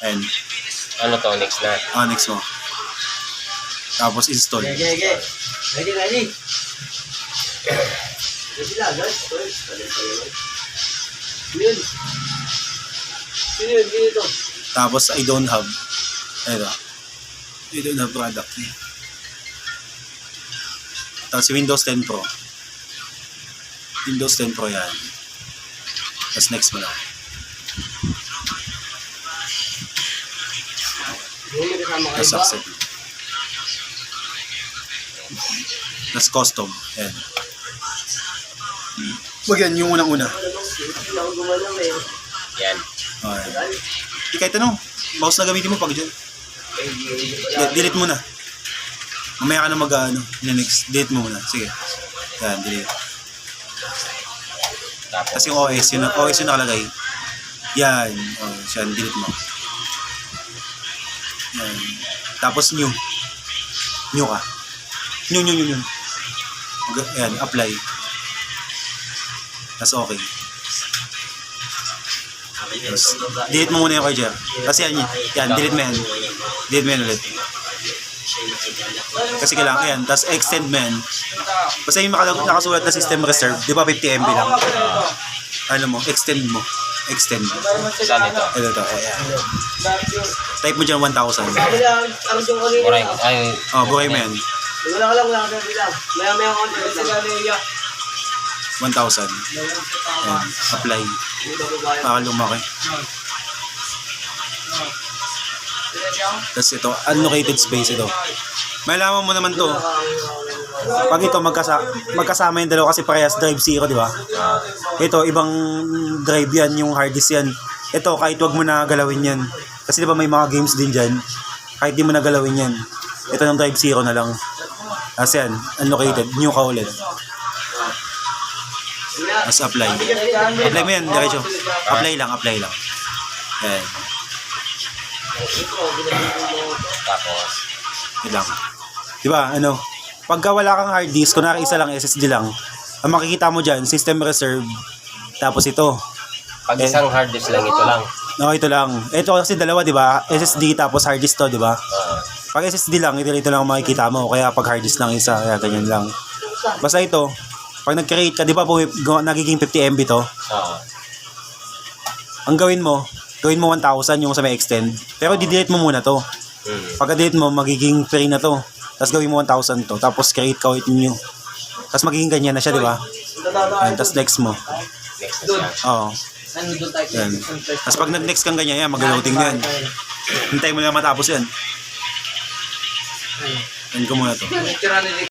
And, Ano to, next na? next mo. Tapos install. Ready. Ready lang, guys. Yun. Sino ito? Tapos I don't have. Ito. I don't have product. Tapos Windows 10 Pro. Windows 10 Pro yan. Tapos next mo lang. Hindi mo kasama kayo Tapos ba? accept. Tapos custom. Yan. Wag yan, yung unang-una. Hindi ako gumalang eh. Yan. Okay. Di kahit ano, mouse na gamitin mo pag dyan. Delete mo na. Mamaya ka na next. Delete mo muna. Sige. Yan, delete. Tapos, Tapos yung OS yung nakalagay. Yan. Yan, delete mo. Yan. Tapos new. New ka. New. Yan, apply. Tapos okay. Tapos, delete mo muna yung kay Jer. Kasi yan, delete mo yan. Delete mo yan ulit. Kasi kailangan yan. Tapos extend mo yan. Basta yung nakasulat na system reserve, di ba 50 MB lang? Ano mo, extend mo. Extend. saan ito? Ito. Ayan. Type mo dyan 1,000. Buray. Ay, Buhay mo yan. Wala ka lang. Maya ako konti. 1,000. Ayan. Apply. Baka lumaki. Tapos ito, unlocated space ito. Malaman mo naman to. Pag ito, magkasama yung dalawa kasi parehas drive 0, di ba? Ito, ibang drive yan, yung hard disk yan. Ito, kahit wag mo na galawin yan. Kasi di ba may mga games din dyan. Kahit di mo na galawin yan. Ito ng drive 0 na lang. Tapos yan, unlocated, new ka ulit. Tapos apply. Apply mo yan, diretso. Apply lang. Ayan. tapos, Yun lang. Diba, pagka wala kang hard disk, kunwari isa lang, SSD lang, ang makikita mo dyan, system reserve, tapos ito. pag isang hard disk lang, ito lang. No, ito lang. Ito kasi dalawa, diba? SSD tapos hard disk to, diba? Pag SSD lang, ito lang ang makikita mo. Kaya pag hard disk lang isa, kaya ganyan lang. Basta ito, pag nag-create ka, diba nagiging 50 MB to? Ang gawin mo 1,000 yung sa may extend. Pero di-delete mo muna to. Pagka-delete mo, magiging free na to. Tapos gawin mo 1,000 to. Tapos create ka ulit new. Tapos magiging ganyan na siya, diba? Tapos next mo. Next na siya. Oo. Yan. Tapos pag nag-next kang ganyan, yan, mag-loading na yan. Hintay mo lang matapos yan. Yan ko muna to.